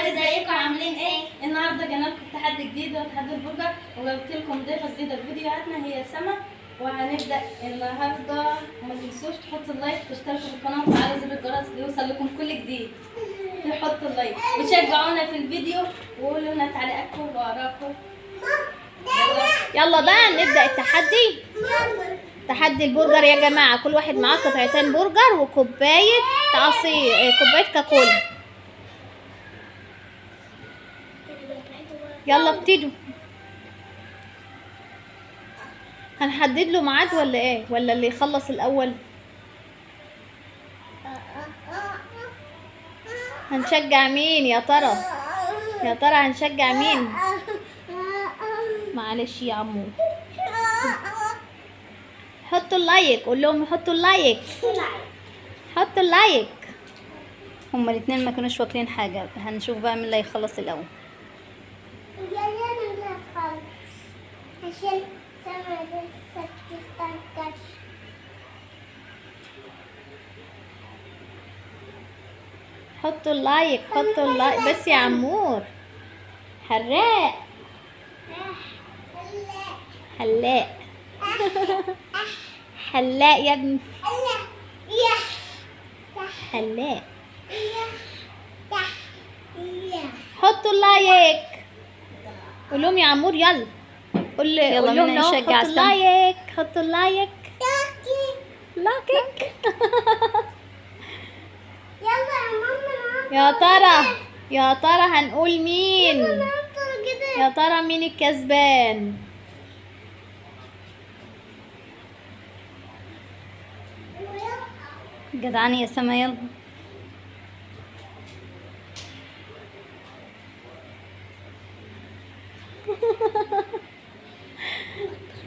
ازيكم عاملين ايه؟ النهارده جينا لكم تحدي جديد وتحدي البرجر، وجبت لكم ضيفه جديده في فيديوهاتنا هي سما. وهنبدا النهارده، وما تنسوش تحطوا اللايك وتشتركوا في القناه وتفعلوا زر الجرس ليوصل لكم كل جديد. تحطوا اللايك وتشجعونا في الفيديو وقولوا لنا تعليقاتكم وارائكم. يلا بقى نبدأ التحدي. تحدي البرجر يا جماعة، كل واحد معاه قطعتين برجر وكوباية عصير، كوباية كاكولا. يلا ابتدوا. هنحدد له ميعاد ولا ايه؟ ولا اللي يخلص الأول؟ هنشجع مين يا ترى؟ يا ترى هنشجع مين؟ معلش يا عمو، حطوا اللايك، قول لهم يحطوا اللايك، حطوا اللايك. هما الاثنين ما كانوش واكلين حاجه. هنشوف بقى مين اللي هيخلص الاول. عشان سما لسه بتستنكش. حطوا اللايك، حطوا اللايك بس يا عمور. حراق حلاق حلاق يا ابني، حلاق. حطوا اللايك، قول لهم يا عمور يلا. قول لهم نشجع. حطوا اللايك، حطوا اللايك. لايك. يلا يا ماما. يا ترى هنقول مين؟ يا ترى مين الكسبان؟ جدعاني يا سما يلا.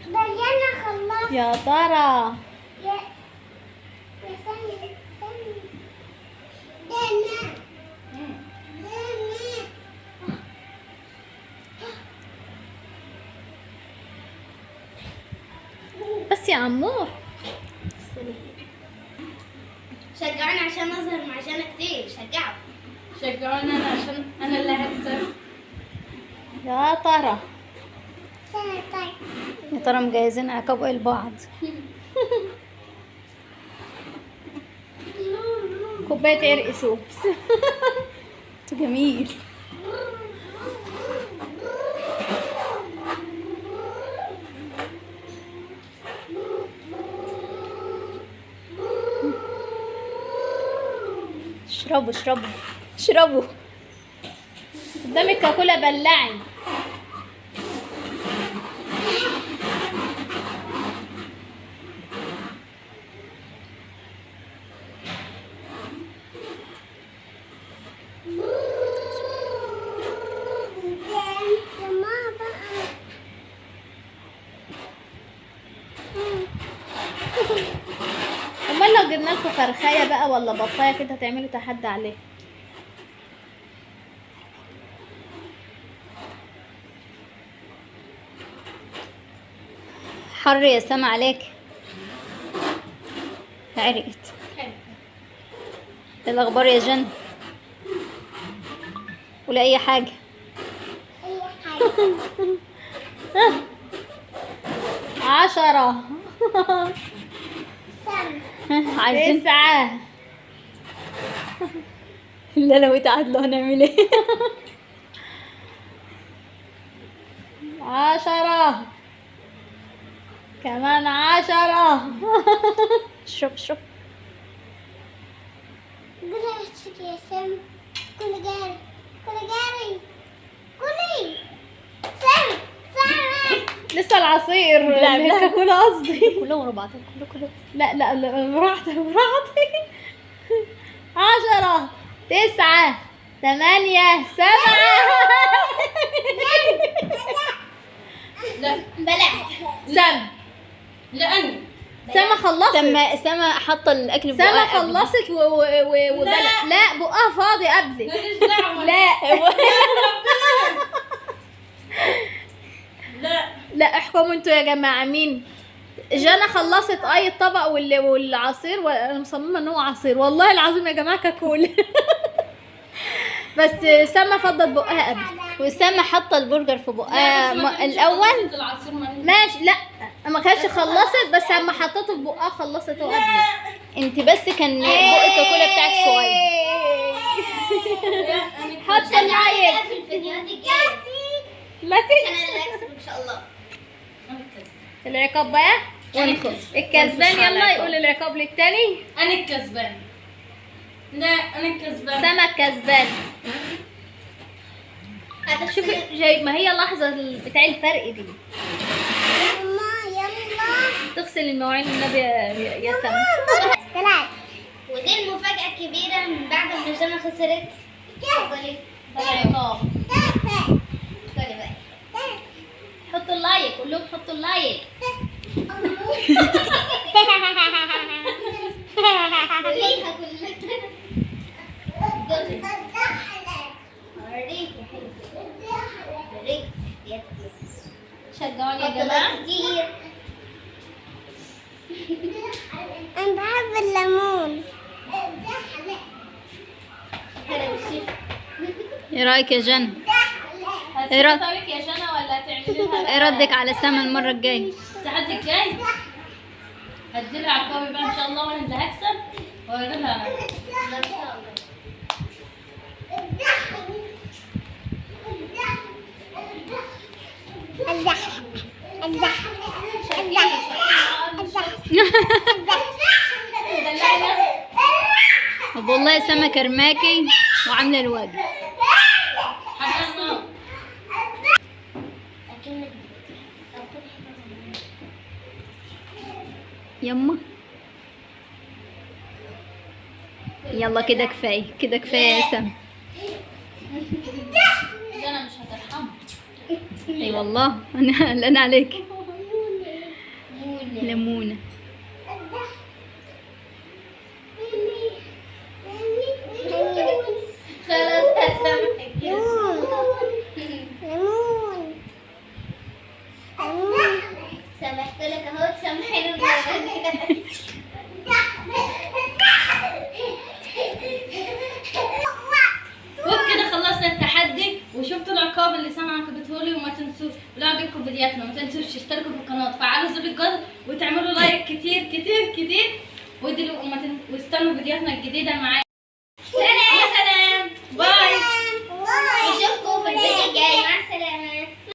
ديانا خلصت. يا ترى يا سامي ديانا. بس يا عمور. شجعونا عشان نظهر معجنة كتير. شجعونا انا عشان انا اللي هكسب. يا ترى طيب. يا ترى مجهزين عقاب البعض. كوباية عرق سوب. جميل. اشربوا اشربوا اشربوا. قدامك كاكولا بلعي. امال لو جبنا لكم فرخايه بقى ولا بطايه كده هتعملوا تحدي عليه؟ حر يا سما عليك. عرقت. إيه الاخبار يا جن؟ ولا اي حاجه؟ اي حاجه. 10 عايزين 9. لا لو اتعادلوا هنعمل ايه؟ 10 كمان 10. اشرب اشرب. قولي يا سام. كل جاري كلي سام. لسه العصير. لا كاكولا قصدي. كلهم ورا بعض. كله لا براحتك براحتك. 10 9 8 7. لا بلع. سما لأني سما خلصت. سما حاطه الاكل سما بقها خلصت وبلع. لا بقها فاضي قبلك. ماليش دعوة. لا لا احكموا انتوا يا جماعه مين. جانا خلصت الطبق والعصير، وانا مصممه ان هو عصير والله العظيم يا جماعه كاكولا. بس سما فضت بقها قبل، وسما حاطه البرجر في بقها الاول. ماشي، لا ما كانتش خلصت، بس اما حطيته في بقها خلصته قبل. انت بس كان بق الكوكولا بتاعك صغير. حط اللايك في الفيديوهات الجايه لا انا تنسى اللي هكسب ان شاء الله. العقاب بقى ونخش الكسبان. يلا يقول العقاب للتاني. انا الكسبان. لا انا الكسبان. سما الكسبان. شوفي جاي، ما هي اللحظه بتاع الفرق دي. يلا تغسل المواعين النبي يا سما. طلعت. ودي المفاجأة الكبيرة من بعد ما جنى خسرت. اتفضلي. العقاب. اتفضلي بقى. حطوا اللايك، قول لهم حطوا اللايك. قوليها كلها. اوريك يا حبيبي. اوريك يا شجعوني يا جماعه. كتير. انا بحب الليمون. ايه رايك يا جنى؟ هتسيبي طريق يا جنى ولا تعملي لها؟ ايه ردك على سما المره الجايه؟ التحدي الجاي هديلها عقابي بقى ان شاء الله، وانا اللي هكسب واقول لها. لا، ان شاء الله. طب والله سما كرماكي وعامله الواجب. حمام يما يلا كده كفايه، كده كفايه يا سما. جنى مش هترحمها. اي والله انا قلقانه عليك. ليمونه. خلاص هسامحك. سامحت لك اهو، تسامحيني المرة دي. وبكده خلصنا التحدي وشفتوا العقاب اللي سما عاقبته وما تنسوش لو عجبكم فيديوهاتنا ما تنسوش تشتركوا في القناه وتفعلوا زر الجرس وتعملوا لايك كتير كتير كتير واستنوا فيديوهاتنا الجديده معانا.